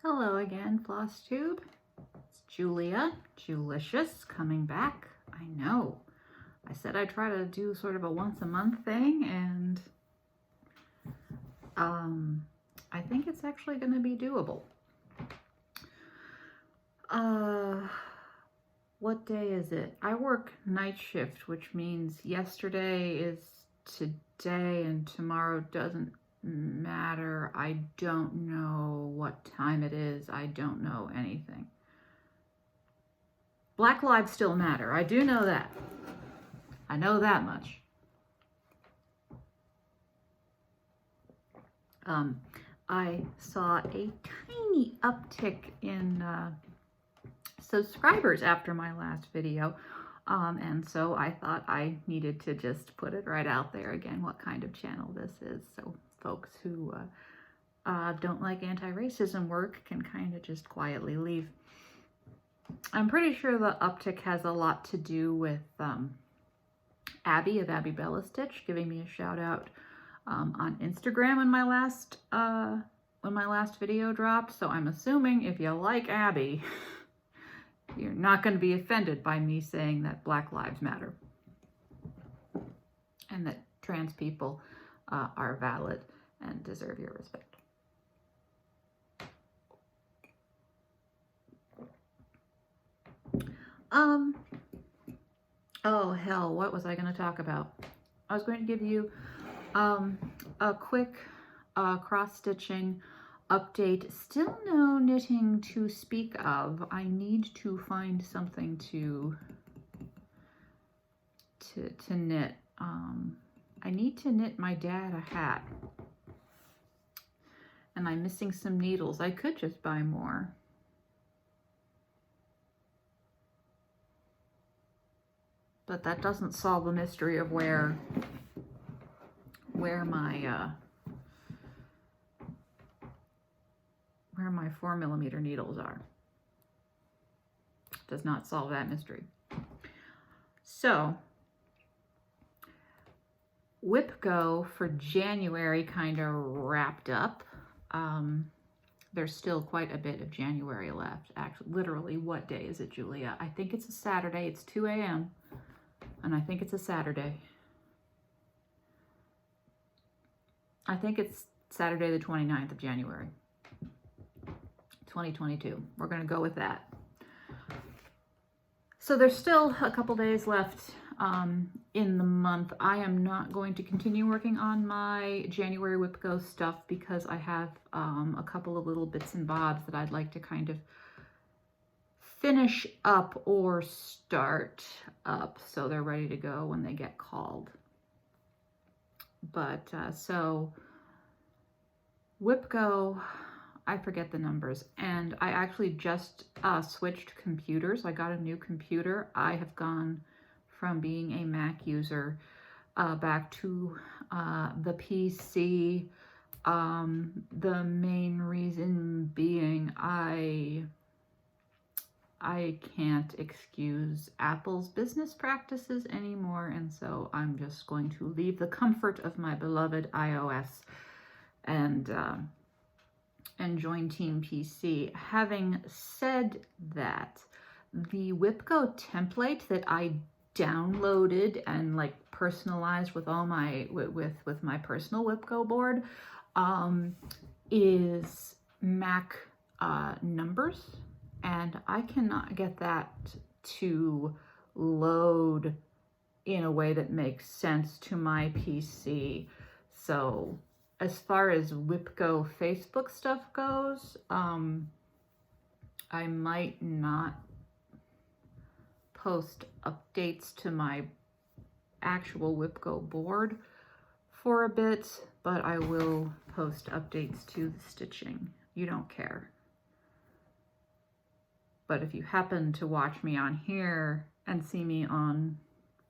Hello again, FlossTube. It's Julia, Julicious, coming back. I know. I said I'd try to do sort of a once a month thing, and I think it's actually going to be doable. What day is it? I work night shift, which means yesterday is today and tomorrow doesn't matter. I don't know what time it is. I don't know anything. Black lives still matter. I do know that. I know that much. I saw a tiny uptick in subscribers after my last video. And so I thought I needed to just put it right out there again, what kind of channel this is. So folks who don't like anti-racism work can kind of just quietly leave. I'm pretty sure the uptick has a lot to do with Abby of Abby Bella Stitch giving me a shout out on Instagram when my last video dropped. So I'm assuming if you like Abby, you're not going to be offended by me saying that Black Lives Matter and that trans people are valid and deserve your respect. Oh hell, what was I going to talk about? I was going to give you a quick cross-stitching update. Still no knitting to speak of. I need to find something to knit. I need to knit my dad a hat. And I'm missing some needles. I could just buy more. But that doesn't solve the mystery of where my 4mm needles are. Does not solve that mystery. So WIPGO for January kind of wrapped up. There's still quite a bit of January left. Actually, literally, what day is it, Julia? I think it's a Saturday. It's 2 a.m. and I think it's a Saturday. I think it's Saturday the 29th of January, 2022. We're going to go with that. So there's still a couple days left in the month. I am not going to continue working on my January WIPGO stuff because I have a couple of little bits and bobs that I'd like to kind of finish up or start up so they're ready to go when they get called. But so WIPGO, I forget the numbers, and I actually just switched computers. I got a new computer. I have gone from being a Mac user back to the PC. The main reason being I can't excuse Apple's business practices anymore, and so I'm just going to leave the comfort of my beloved iOS and join Team PC. Having said that, the WIPGO template that I downloaded and like personalized with all my with my personal WIPGO board is Mac numbers. And I cannot get that to load in a way that makes sense to my PC. So as far as WIPGO Facebook stuff goes, I might not post updates to my actual WIPGO board for a bit, but I will post updates to the stitching. You don't care. But if you happen to watch me on here and see me on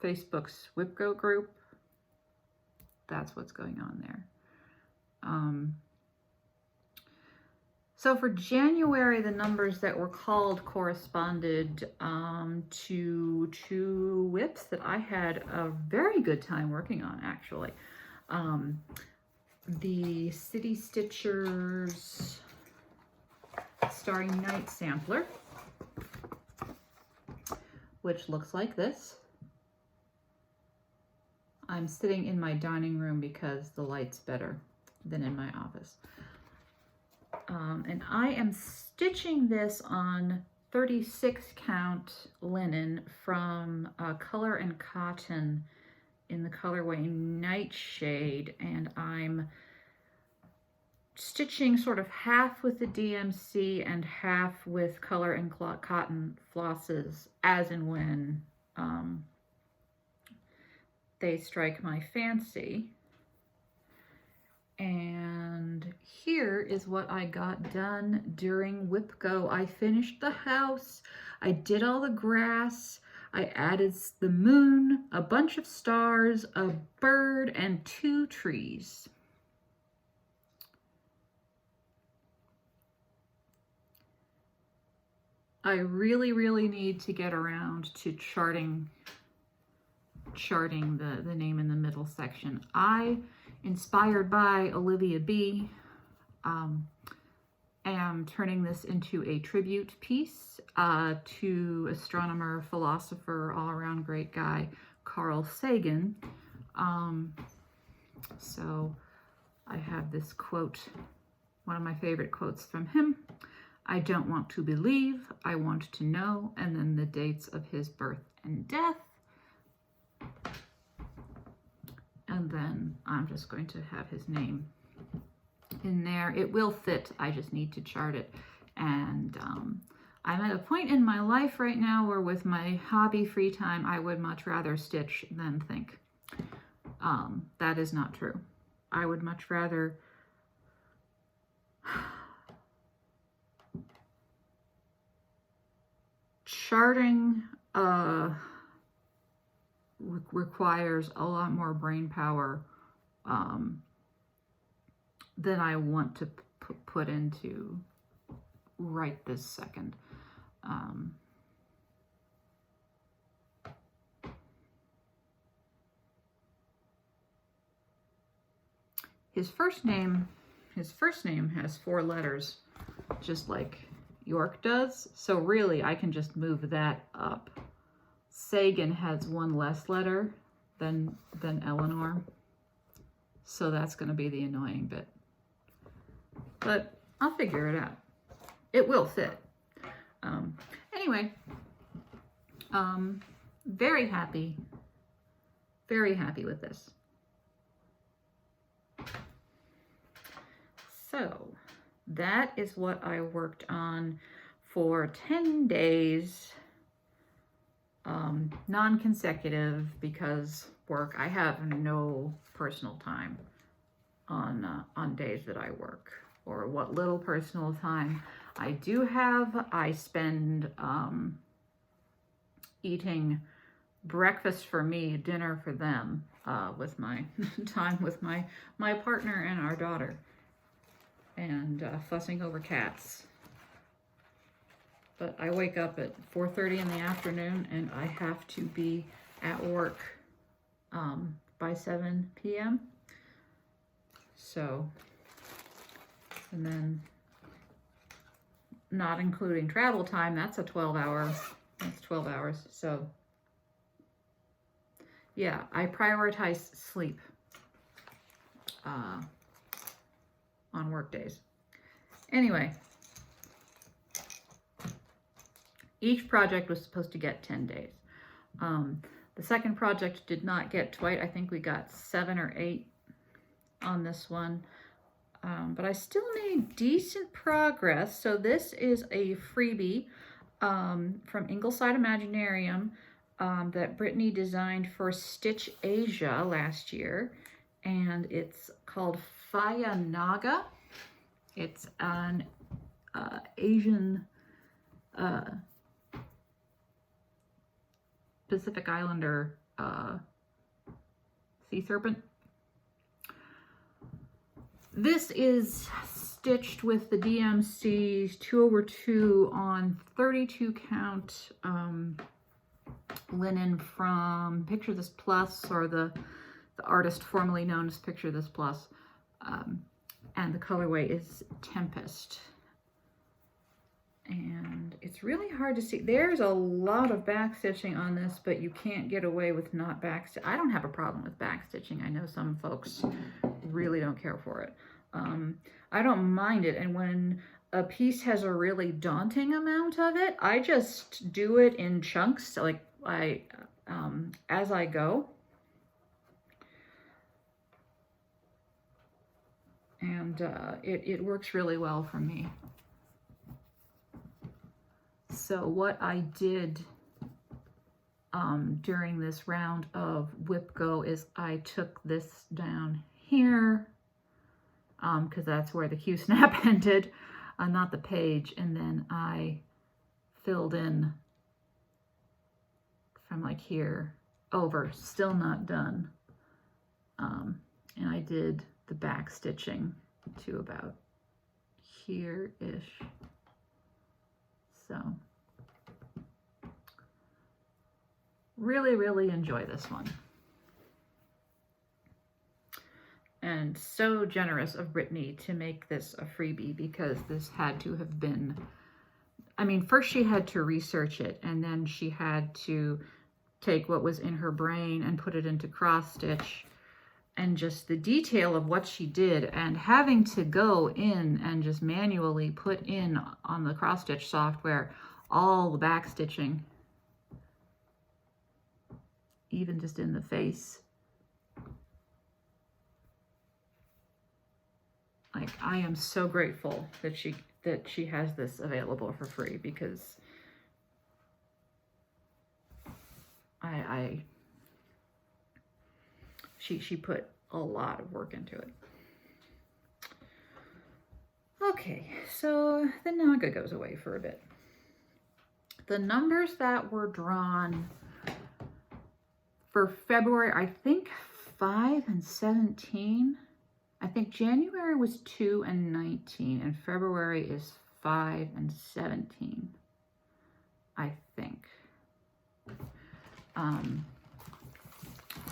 Facebook's WIPGO group, that's what's going on there. So for January, the numbers that were called corresponded to 2 WIPs that I had a very good time working on, actually. The City Stitchers Starry Night sampler, which looks like this. I'm sitting in my dining room because the light's better than in my office. And I am stitching this on 36 count linen from Color and Cotton in the colorway Nightshade, and I'm stitching sort of half with the DMC and half with Color and Cotton flosses as and when they strike my fancy. And here is what I got done during WIPCO. I finished the house, I did all the grass, I added the moon, a bunch of stars, a bird, and 2 trees. I really need to get around to charting the name in the middle section. I, inspired by Olivia B., am turning this into a tribute piece to astronomer, philosopher, all-around great guy, Carl Sagan. So I have this quote, one of my favorite quotes from him. "I don't want to believe, I want to know," and then the dates of his birth and death. And then I'm just going to have his name in there. It will fit, I just need to chart it. And I'm at a point in my life right now where with my hobby free time, I would much rather stitch than think. That is not true. I would much rather charting requires a lot more brain power than I want to put into right this second. His first name has 4 letters, just like York does. So really, I can just move that up. Sagan has 1 less letter than Eleanor, so that's going to be the annoying bit. But I'll figure it out. It will fit. Anyway, very happy with this. So that is what I worked on for 10 days, non-consecutive, because work. I have no personal time on days that I work, or what little personal time I do have, I spend eating breakfast for me, dinner for them, with my time with my partner and our daughter, and fussing over cats. But I wake up at 4:30 in the afternoon and I have to be at work by 7 p.m. So, and then not including travel time, that's 12 hours. So yeah, I prioritize sleep on work days. Anyway, each project was supposed to get 10 days. The second project did not get quite, I think we got 7 or 8 on this one. But I still made decent progress. So this is a freebie from Ingleside Imaginarium that Brittany designed for Stitch Asia last year. And it's called Phaya Naga. It's an Asian Pacific Islander sea serpent. This is stitched with the DMC 2/2 on 32 count linen from Picture This Plus, or the artist formerly known as Picture This Plus, and the colorway is Tempest. And it's really hard to see. There's a lot of back stitching on this, but you can't get away with not back stitching. I don't have a problem with back stitching. I know some folks really don't care for it. I don't mind it. And when a piece has a really daunting amount of it, I just do it in chunks, like as I go. And it works really well for me. So what I did during this round of Whip Go is I took this down here, because that's where the Q-snap ended, not the page, and then I filled in from like here over, still not done, and I did the back stitching to about here-ish. So really, really enjoy this one. And so generous of Brittany to make this a freebie, because this had to have been, I mean, first she had to research it, and then she had to take what was in her brain and put it into cross stitch, and just the detail of what she did, and having to go in and just manually put in on the cross stitch software all the back stitching, even just in the face. Like, I am so grateful that she has this available for free, because she put a lot of work into it. Okay, so the Naga goes away for a bit. The numbers that were drawn for February, I think 5 and 17. I think January was 2 and 19, and February is 5 and 17, I think.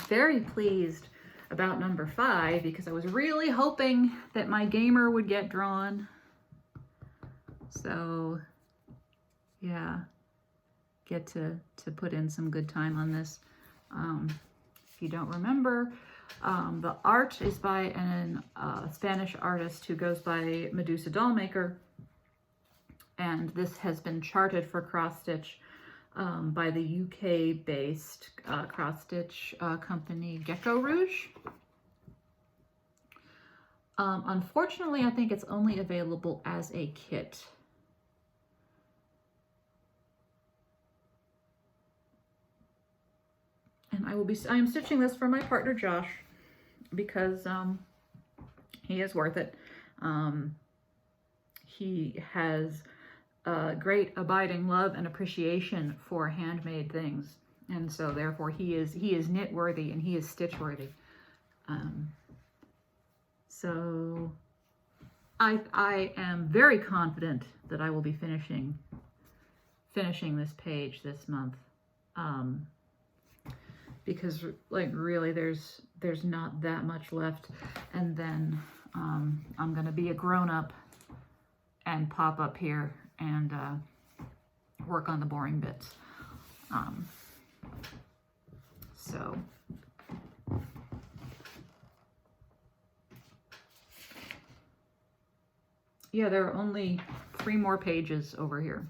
Very pleased about number 5, because I was really hoping that my gamer would get drawn. So yeah, get to put in some good time on this. If you don't remember, the art is by a Spanish artist who goes by Medusa Dollmaker, and this has been charted for cross stitch by the UK-based cross-stitch company Gecko Rouge. Unfortunately, I think it's only available as a kit. And I am stitching this for my partner Josh, because he is worth it. He has great abiding love and appreciation for handmade things, and so therefore he is knit worthy and he is stitch worthy. So I am very confident that I will be finishing this page this month, because like really there's not that much left, and then I'm gonna be a grown-up and pop up here and work on the boring bits. So yeah, there are only 3 more pages over here.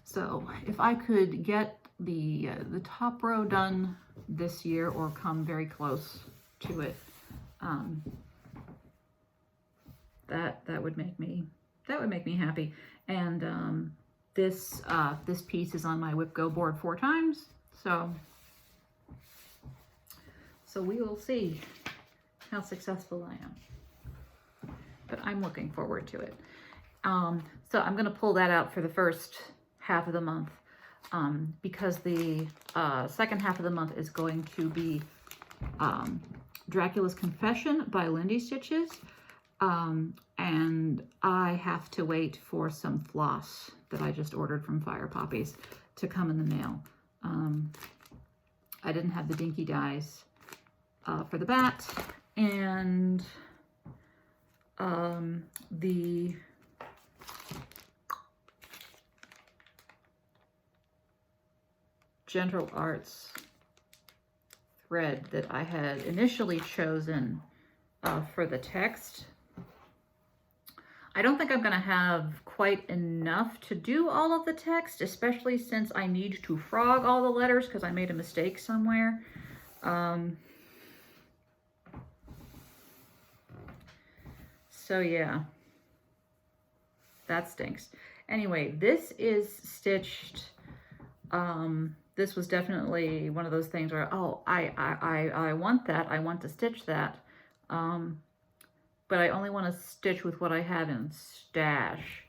So if I could get the top row done this year, or come very close to it, that would make me happy. And this piece is on my Whip Go board 4 times, so we will see how successful I am. But I'm looking forward to it. So I'm going to pull that out for the first half of the month, because the second half of the month is going to be Dracula's Confession by Lindy Stitches. And I have to wait for some floss that I just ordered from Fire Poppies to come in the mail. I didn't have the dinky dies for the bat, and the Gentle Arts thread that I had initially chosen for the text. I don't think I'm going to have quite enough to do all of the text, especially since I need to frog all the letters because I made a mistake somewhere. So yeah, that stinks. Anyway, this is stitched. This was definitely one of those things where, oh, I want that. I want to stitch that. But I only want to stitch with what I have in stash.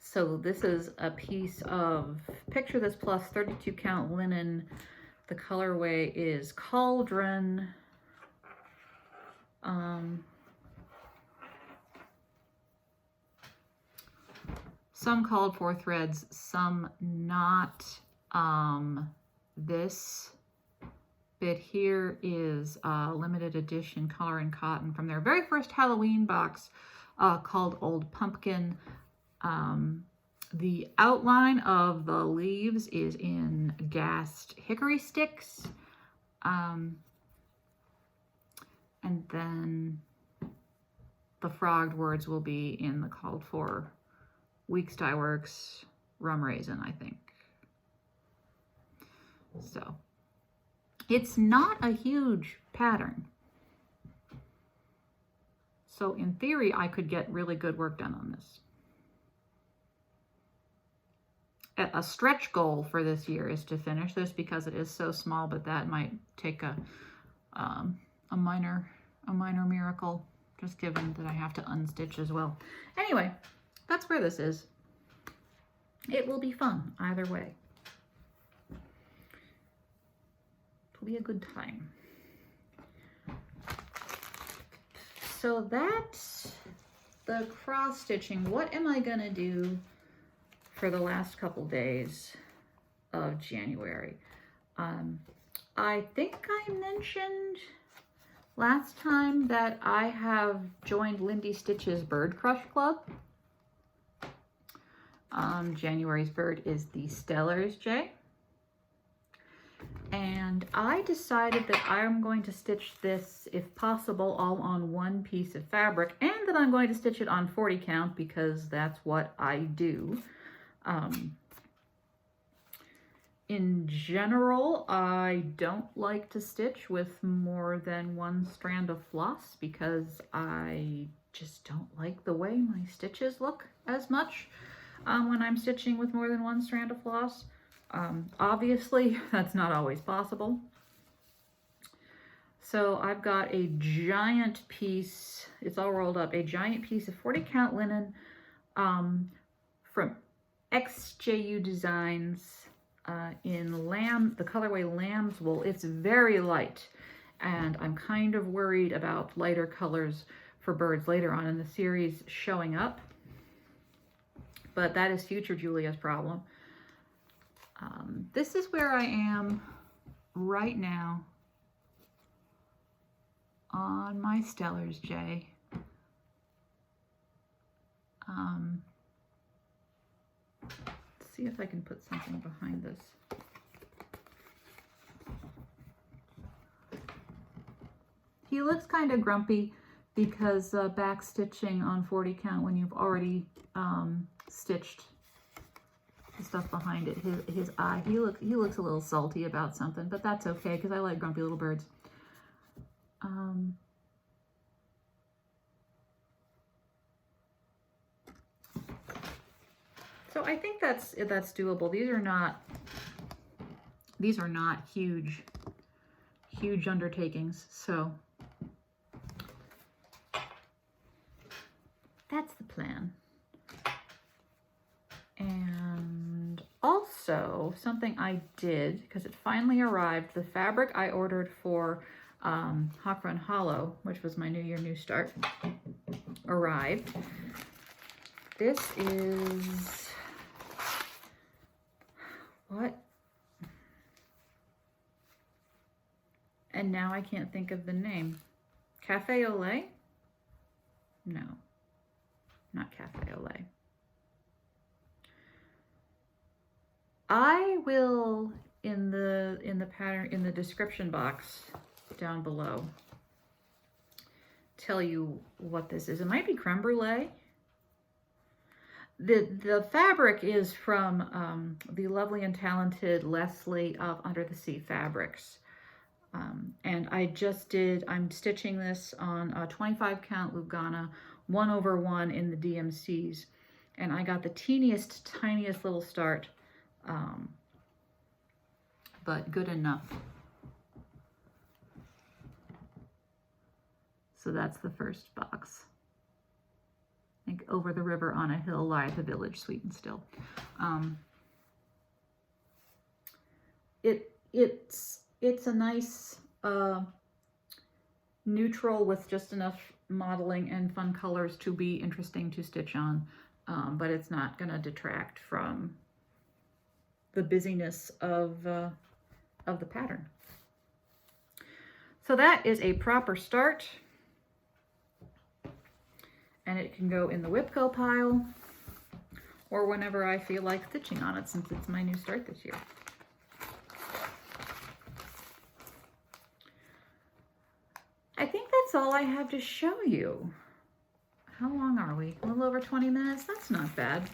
So this is a piece of Picture This Plus 32 count linen. The colorway is Cauldron. Some called for threads, some not. This bit here is a limited edition Color and Cotton from their very first Halloween box called Old Pumpkin. The outline of the leaves is in gassed hickory sticks. And then the frogged words will be in the called for Weeks Dye Works Rum Raisin, I think. So it's not a huge pattern. So in theory, I could get really good work done on this. A stretch goal for this year is to finish this because it is so small, but that might take a minor miracle, just given that I have to unstitch as well. Anyway, that's where this is. It will be fun either way. It'll be a good time. So that's the cross stitching. What am I gonna do for the last couple days of January? I think I mentioned last time that I have joined Lindy Stitch's Bird Crush Club. January's bird is the Stellar's Jay. And I decided that I'm going to stitch this, if possible, all on one piece of fabric, and that I'm going to stitch it on 40 count because that's what I do. In general, I don't like to stitch with more than one strand of floss because I just don't like the way my stitches look as much when I'm stitching with more than one strand of floss. Obviously, that's not always possible. So I've got a giant piece, it's all rolled up, a giant piece of 40 count linen from XJU Designs in the colorway Lamb's Wool. It's very light, and I'm kind of worried about lighter colors for birds later on in the series showing up. But that is future Julia's problem. This is where I am right now on my Stellar's Jay. Let's see if I can put something behind this. He looks kind of grumpy because back stitching on 40 count when you've already stitched the stuff behind it, his eye, he looks a little salty about something, but that's okay because I like grumpy little birds. So I think that's doable. These are not huge undertakings. So that's the plan. And also something I did, because it finally arrived, the fabric I ordered for Hawk Run Hollow, which was my New Year, New Start, arrived. This is, what? And now I can't think of the name. Cafe Olé? No, not Cafe Olé. I will, in the pattern, in the description box down below, tell you what this is. It might be creme brulee. The fabric is from the lovely and talented Leslie of Under the Sea Fabrics. And I'm stitching this on a 25 count Lugana 1/1 in the DMCs. And I got the teeniest, tiniest little start, but good enough. So that's the first box. I think over the river on a hill lieth a village sweet and still. It's a nice neutral with just enough modeling and fun colors to be interesting to stitch on, but it's not going to detract from the busyness of the pattern. So that is a proper start, and it can go in the Whipco pile or whenever I feel like stitching on it, since it's my new start this year. I think that's all I have to show you. How long are we? A little over 20 minutes? That's not bad.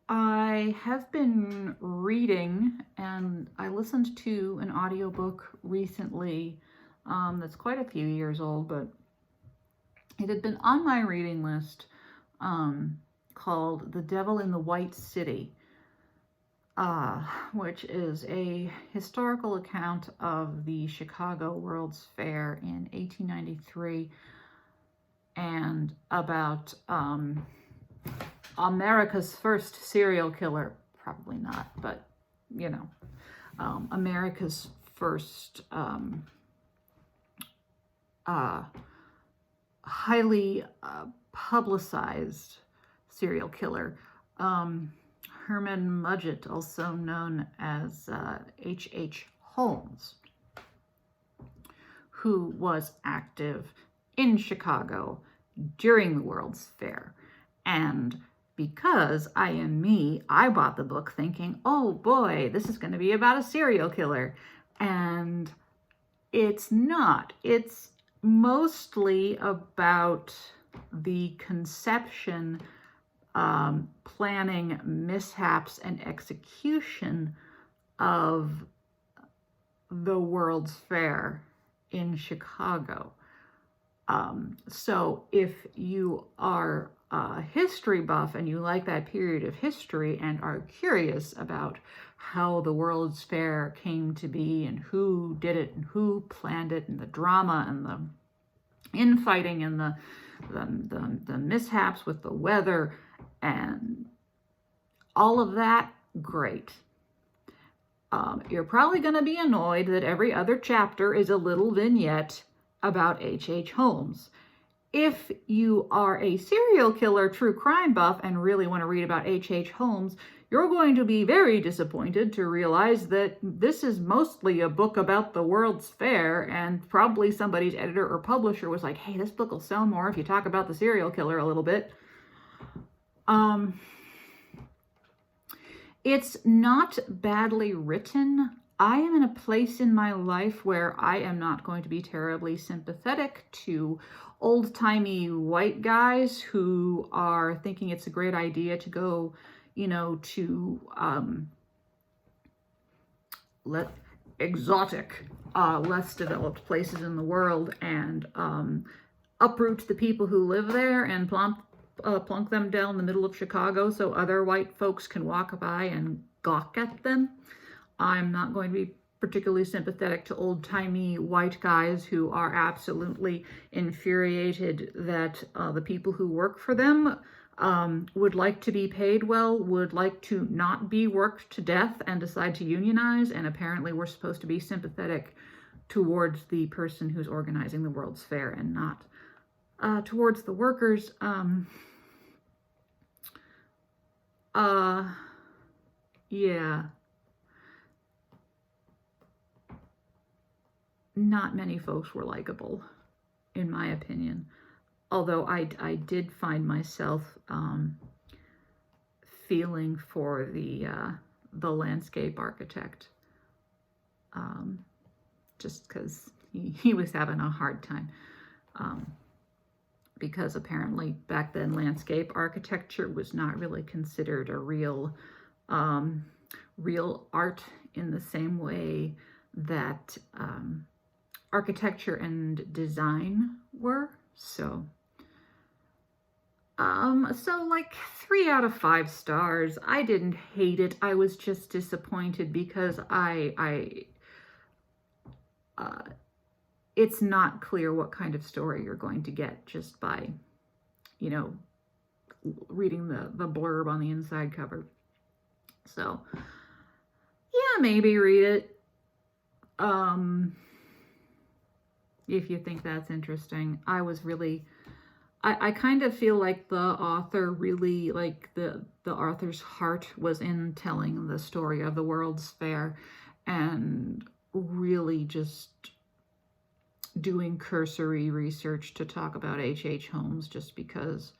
I have been reading, and I listened to an audiobook recently that's quite a few years old, but it had been on my reading list, called The Devil in the White City, which is a historical account of the Chicago World's Fair in 1893 and about America's first serial killer. Probably not, but you know, America's first highly publicized serial killer, Hermann Mudgett, also known as H.H. Holmes, who was active in Chicago during the World's Fair. And because I am me, I bought the book thinking, oh boy, this is going to be about a serial killer. And it's not. It's mostly about the conception, planning, mishaps, and execution of the World's Fair in Chicago. So if you are a history buff and you like that period of history and are curious about how the World's Fair came to be and who did it and who planned it and the drama and the infighting and the mishaps with the weather and all of that, great. You're probably going to be annoyed that every other chapter is a little vignette about H.H. Holmes. If you are a serial killer true crime buff and really want to read about H.H. Holmes, you're going to be very disappointed to realize that this is mostly a book about the World's Fair, and probably somebody's editor or publisher was like, hey, this book will sell more if you talk about the serial killer a little bit. It's not badly written. I am in a place in my life where I am not going to be terribly sympathetic to old-timey white guys who are thinking it's a great idea to go, you know, to exotic, less developed places in the world and uproot the people who live there and plunk them down in the middle of Chicago so other white folks can walk by and gawk at them. I'm not going to be particularly sympathetic to old-timey white guys who are absolutely infuriated that the people who work for them would like to be paid well, would like to not be worked to death and decide to unionize, and apparently we're supposed to be sympathetic towards the person who's organizing the World's Fair and not towards the workers. Yeah. Not many folks were likable, in my opinion. Although I did find myself feeling for the landscape architect, just because he was having a hard time. Because apparently back then landscape architecture was not really considered a real art in the same way that architecture and design were. So like 3 out of 5 stars. I didn't hate it. I was just disappointed because it's not clear what kind of story you're going to get just by, you know, reading the blurb on the inside cover. So yeah, maybe read it if you think that's interesting. I kind of feel like the author really, like the author's heart was in telling the story of the World's Fair and really just doing cursory research to talk about H.H. Holmes just because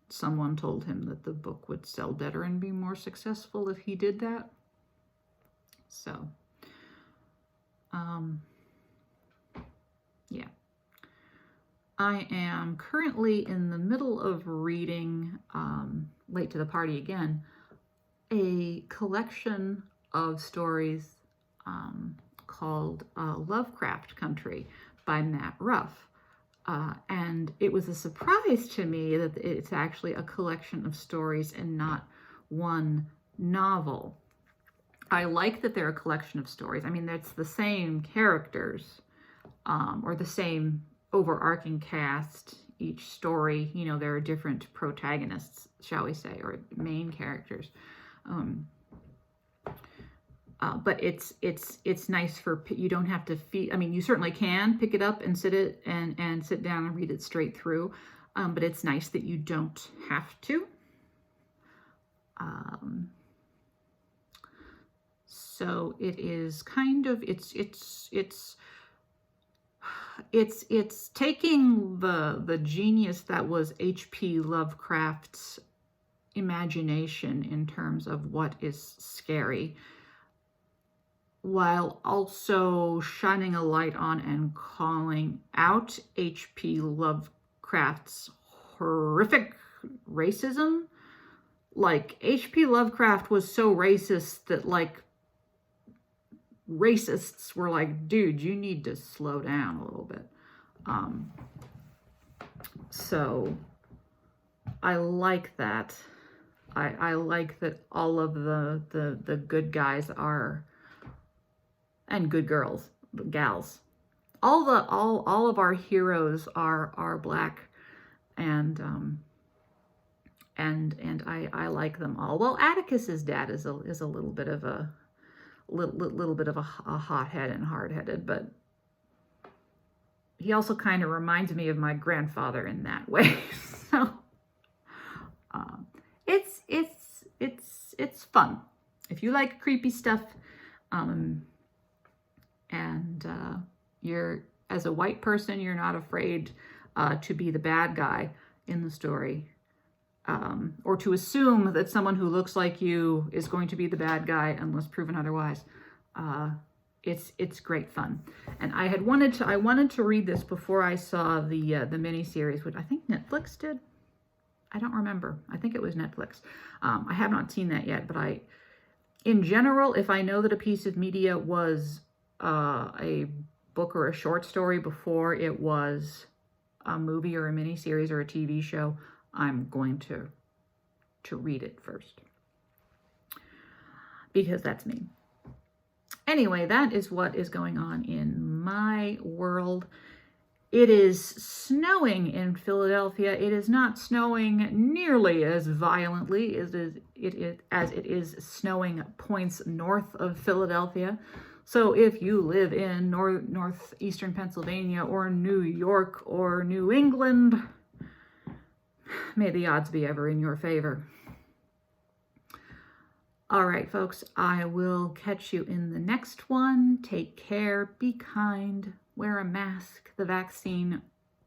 someone told him that the book would sell better and be more successful if he did that. So, yeah. I am currently in the middle of reading, late to the party again, a collection of stories called Lovecraft Country by Matt Ruff. And it was a surprise to me that it's actually a collection of stories and not one novel. I like that they're a collection of stories. I mean, it's the same characters, or the same overarching cast. Each story, you know, there are different protagonists, shall we say, or main characters. But it's nice for, you don't have to I mean, you certainly can pick it up and sit down and read it straight through. But it's nice that you don't have to. So it is kind of, it's taking the genius that was H.P. Lovecraft's imagination in terms of what is scary, while also shining a light on and calling out H.P. Lovecraft's horrific racism. Like, H.P. Lovecraft was so racist that, like, racists were like, dude, you need to slow down a little bit. So I like that. I like that all of the good guys are, and good girls, gals, all of our heroes are Black, and I like them all. Well, Atticus's dad is a little bit of a hothead and hard-headed, but he also kind of reminds me of my grandfather in that way. So it's fun if you like creepy stuff, and you're, as a white person, you're not afraid to be the bad guy in the story, or to assume that someone who looks like you is going to be the bad guy unless proven otherwise. It's great fun. And I wanted to read this before I saw the miniseries, which I think Netflix did. I don't remember. I think it was Netflix. I have not seen that yet, but in general, if I know that a piece of media was a book or a short story before it was a movie or a miniseries or a TV show, I'm going to read it first, because that's me. Anyway, that is what is going on in my world. It is snowing in Philadelphia. It is not snowing nearly as violently as it is snowing points north of Philadelphia. So if you live in northeastern Pennsylvania or New York or New England, may the odds be ever in your favor. All right, folks, I will catch you in the next one. Take care, be kind, wear a mask. The vaccine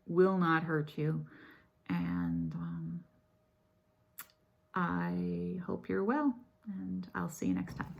will not hurt you. And I hope you're well, and I'll see you next time.